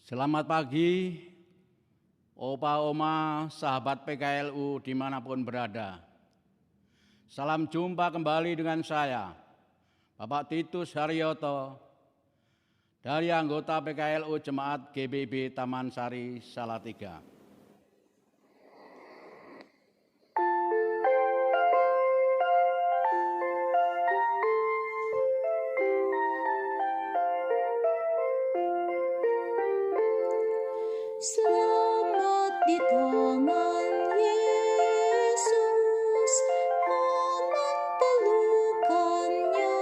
Selamat pagi, Opa Oma, sahabat PKLU dimanapun berada. Salam jumpa kembali dengan saya, Bapak Titus Haryoto, dari anggota PKLU Jemaat GBB Taman Sari Salatiga. Selamat di tangan Yesus, aman pelukannya.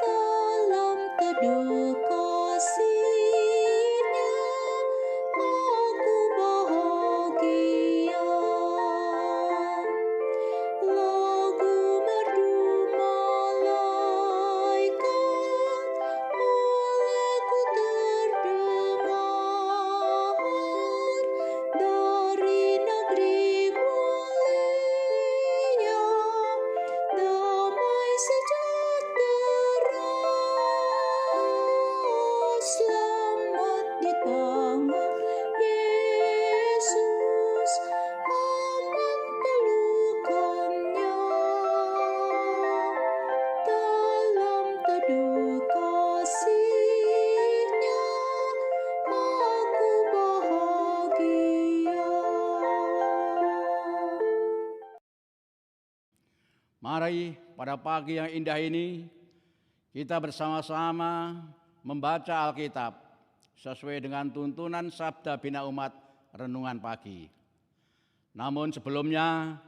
Dalam teduh kasih-Nya, aku bahagia. Lagu merdu malaikat olehku terdengar dari negeri mulia, damai sejahtera. Selamat di tangan Yesus, aman pelukannya. Dalam teduh kasih-Nya, aku bahagia. Mari pada pagi yang indah ini kita bersama-sama membaca Alkitab sesuai dengan tuntunan Sabda Bina Umat Renungan Pagi. Namun sebelumnya,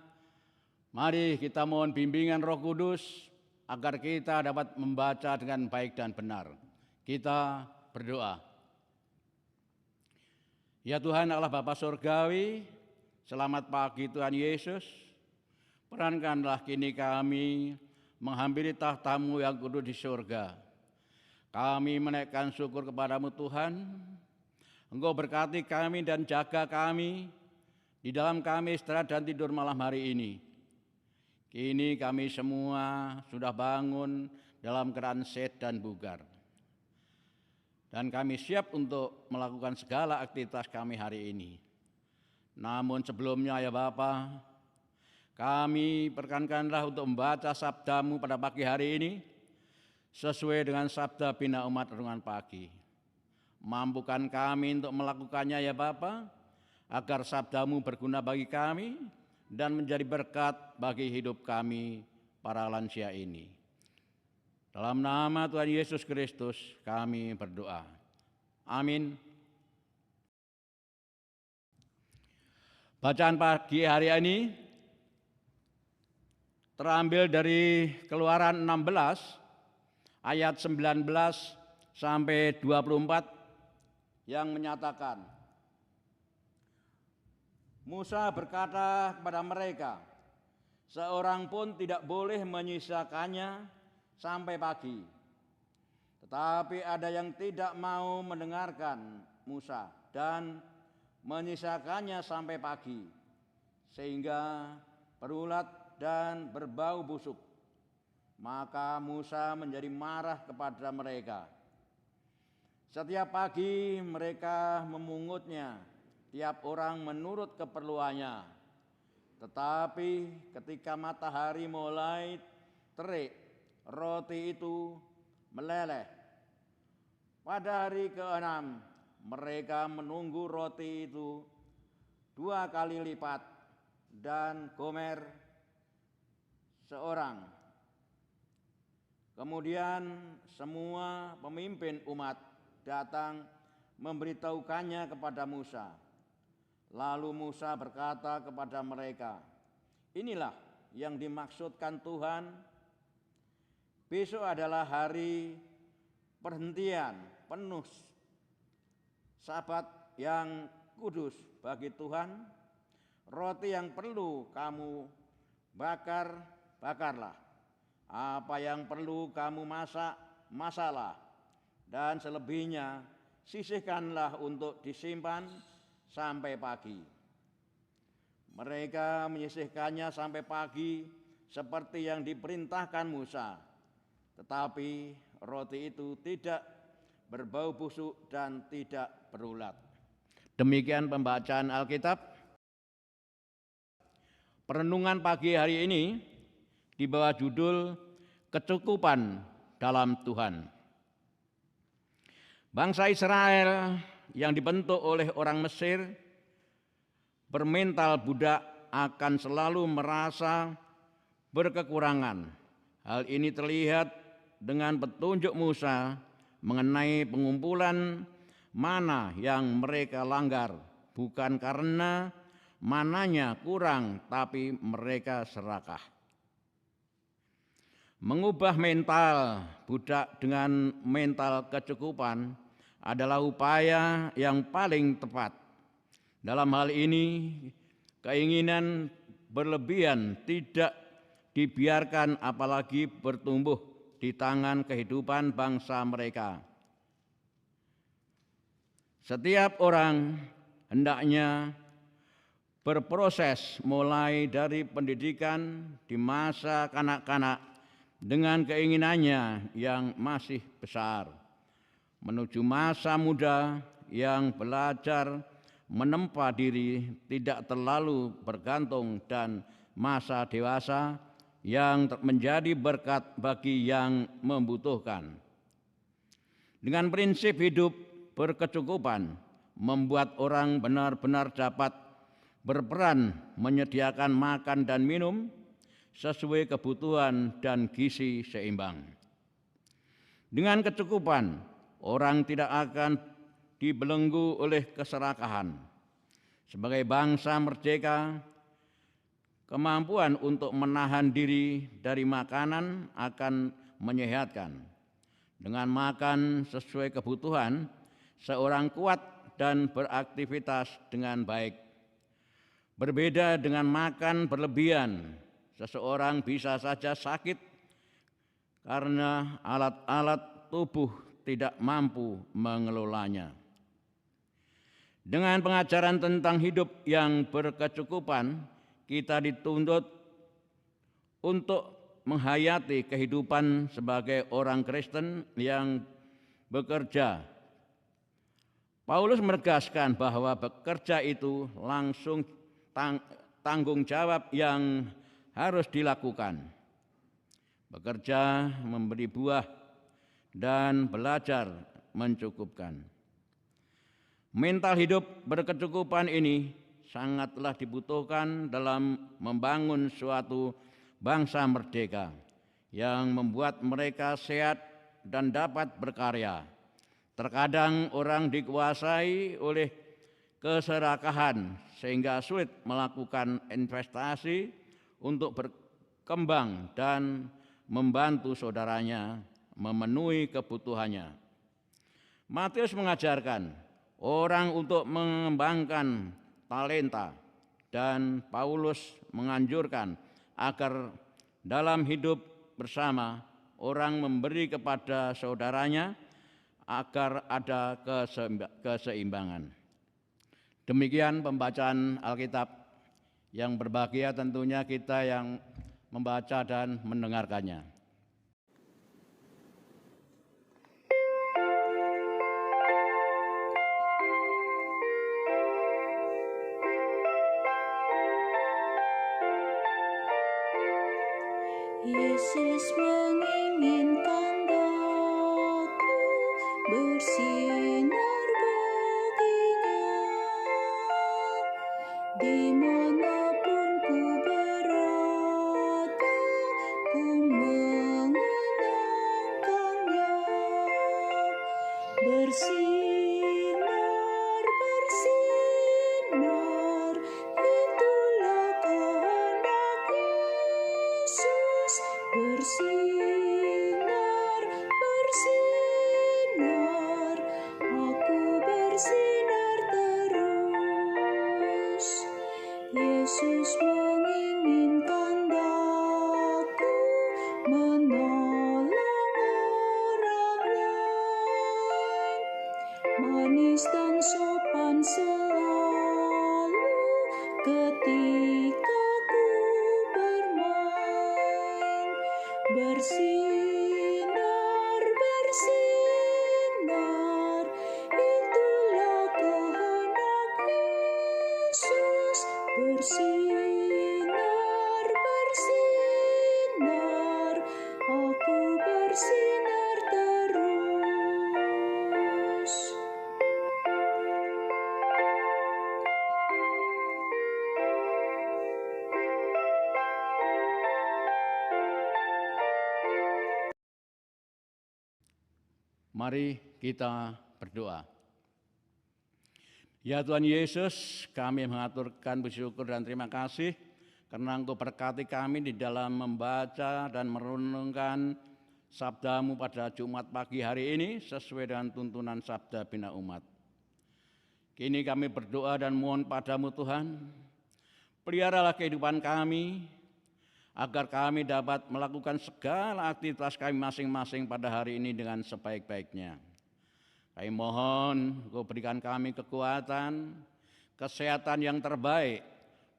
mari kita mohon bimbingan Roh Kudus agar kita dapat membaca dengan baik dan benar. Kita berdoa. Ya Tuhan Allah Bapa Surgawi, selamat pagi Tuhan Yesus. Perankanlah kini kami menghampiri tahta-Mu yang kudus di surga. Kami menaikkan syukur kepadamu Tuhan. Engkau berkati kami dan jaga kami di dalam kami istirahat dan tidur malam hari ini. Kini kami semua sudah bangun dalam keadaan sehat dan bugar. Dan kami siap untuk melakukan segala aktivitas kami hari ini. Namun sebelumnya ya Bapa, kami perkenankanlah untuk membaca sabda-Mu pada pagi hari ini sesuai dengan Sabda Bina Umat Renungan Pagi. Mampukan kami untuk melakukannya ya Bapa, agar sabda-Mu berguna bagi kami dan menjadi berkat bagi hidup kami para lansia ini. Dalam nama Tuhan Yesus Kristus kami berdoa. Amin. Bacaan pagi hari ini terambil dari Keluaran 16 ayat 19 sampai 24 yang menyatakan, Musa berkata kepada mereka, seorang pun tidak boleh menyisakannya sampai pagi. Tetapi ada yang tidak mau mendengarkan Musa dan menyisakannya sampai pagi, sehingga berulat dan berbau busuk. Maka Musa menjadi marah kepada mereka. Setiap pagi mereka memungutnya, tiap orang menurut keperluannya. Tetapi ketika matahari mulai terik, roti itu meleleh. Pada hari ke-6 mereka menunggu roti itu 2 kali lipat dan gomer seorang. Kemudian semua pemimpin umat datang memberitahukannya kepada Musa. Lalu Musa berkata kepada mereka, inilah yang dimaksudkan Tuhan. Besok adalah hari perhentian penuh Sabat yang kudus bagi Tuhan. Roti yang perlu kamu bakar, bakarlah. Apa yang perlu kamu masak, masaklah. Dan selebihnya sisihkanlah untuk disimpan sampai pagi. Mereka menyisihkannya sampai pagi seperti yang diperintahkan Musa. Tetapi roti itu tidak berbau busuk dan tidak berulat. Demikian pembacaan Alkitab. Perenungan pagi hari ini di bawah judul Kecukupan dalam Tuhan. Bangsa Israel yang dibentuk oleh orang Mesir bermental budak akan selalu merasa berkekurangan. Hal ini terlihat dengan petunjuk Musa mengenai pengumpulan mana yang mereka langgar, bukan karena mananya kurang, tapi mereka serakah. Mengubah mental budak dengan mental kecukupan adalah upaya yang paling tepat. Dalam hal ini, keinginan berlebihan tidak dibiarkan apalagi bertumbuh di tangan kehidupan bangsa mereka. Setiap orang hendaknya berproses mulai dari pendidikan di masa kanak-kanak dengan keinginannya yang masih besar, menuju masa muda yang belajar menempa diri, tidak terlalu bergantung, dan masa dewasa yang menjadi berkat bagi yang membutuhkan. Dengan prinsip hidup berkecukupan membuat orang benar-benar dapat berperan menyediakan makan dan minum sesuai kebutuhan dan gizi seimbang. Dengan kecukupan, orang tidak akan dibelenggu oleh keserakahan. Sebagai bangsa merdeka, kemampuan untuk menahan diri dari makanan akan menyehatkan. Dengan makan sesuai kebutuhan, seorang kuat dan beraktivitas dengan baik. Berbeda dengan makan berlebihan, seseorang bisa saja sakit karena alat-alat tubuh tidak mampu mengelolanya. Dengan pengajaran tentang hidup yang berkecukupan, kita dituntut untuk menghayati kehidupan sebagai orang Kristen yang bekerja. Paulus menegaskan bahwa bekerja itu langsung tanggung jawab yang harus dilakukan. Bekerja, memberi buah, dan belajar mencukupkan. Mental hidup berkecukupan ini sangatlah dibutuhkan dalam membangun suatu bangsa merdeka yang membuat mereka sehat dan dapat berkarya. Terkadang orang dikuasai oleh keserakahan sehingga sulit melakukan investasi untuk berkembang dan membantu saudaranya memenuhi kebutuhannya. Matius mengajarkan orang untuk mengembangkan talenta, dan Paulus menganjurkan agar dalam hidup bersama orang memberi kepada saudaranya agar ada keseimbangan. Demikian pembacaan Alkitab. Yang berbahagia tentunya kita yang membaca dan mendengarkannya. Yesus menginginkan daku bersinar baginya, dimanapun ku berada, ku mengenangkannya. Bersinar, bersinar, itulah kehendak Yesus. Bersinar, bersinar, aku bersinar terus. Yesus menginginkan daku menolong orang lain, manis dan sopan selalu ketika ku bermain. Bersinar, bersinar, bersinar, bersinar, aku bersinar terus. Mari kita berdoa. Ya Tuhan Yesus, kami mengaturkan bersyukur dan terima kasih karena Engkau berkati kami di dalam membaca dan merenungkan sabda-Mu pada Jumat pagi hari ini sesuai dengan tuntunan sabda bina umat. Kini kami berdoa dan mohon padamu Tuhan, peliharalah kehidupan kami, agar kami dapat melakukan segala aktivitas kami masing-masing pada hari ini dengan sebaik-baiknya. Kami mohon Engkau berikan kami kekuatan, kesehatan yang terbaik,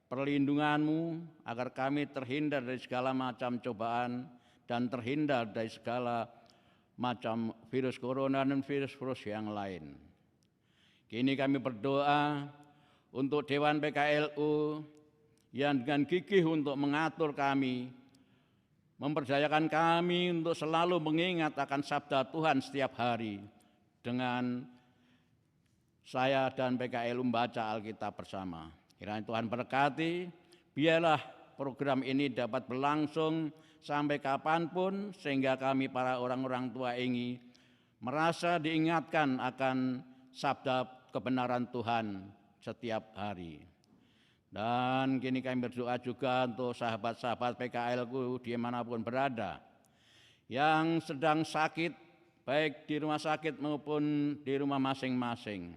perlindungan-Mu agar kami terhindar dari segala macam cobaan dan terhindar dari segala macam virus corona dan virus-virus yang lain. Kini kami berdoa untuk Dewan PKLU yang dengan gigih untuk mengatur kami, memperdayakan kami untuk selalu mengingat akan sabda Tuhan setiap hari dengan saya dan PKLU membaca Alkitab bersama. Kiranya Tuhan berkati, biarlah program ini dapat berlangsung sampai kapanpun sehingga kami para orang-orang tua ini merasa diingatkan akan sabda kebenaran Tuhan setiap hari. Dan kini kami berdoa juga untuk sahabat-sahabat PKLku dimanapun berada yang sedang sakit, baik di rumah sakit maupun di rumah masing-masing.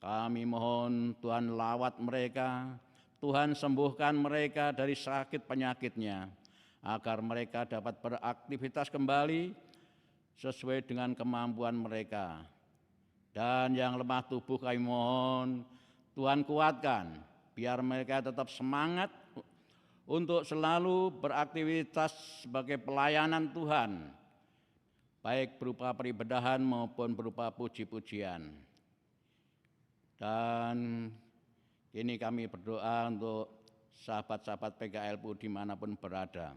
Kami mohon Tuhan lawat mereka, Tuhan sembuhkan mereka dari sakit penyakitnya, agar mereka dapat beraktivitas kembali sesuai dengan kemampuan mereka. Dan yang lemah tubuh kami mohon Tuhan kuatkan, biar mereka tetap semangat untuk selalu beraktivitas sebagai pelayanan Tuhan, baik berupa peribadahan maupun berupa puji-pujian. Dan kini kami berdoa untuk sahabat-sahabat PKLU dimanapun berada.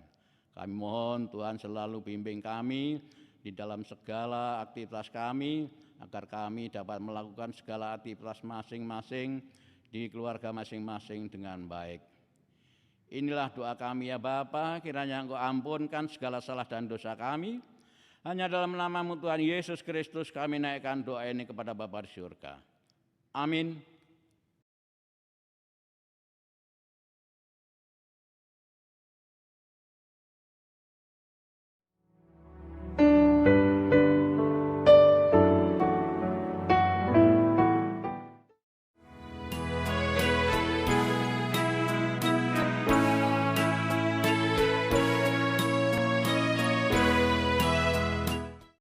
Kami mohon Tuhan selalu bimbing kami di dalam segala aktivitas kami, agar kami dapat melakukan segala aktivitas masing-masing di keluarga masing-masing dengan baik. Inilah doa kami ya Bapa, kiranya Engkau ampunkan segala salah dan dosa kami. Hanya dalam nama-Mu Tuhan Yesus Kristus kami naikkan doa ini kepada Bapa di surga. Amin.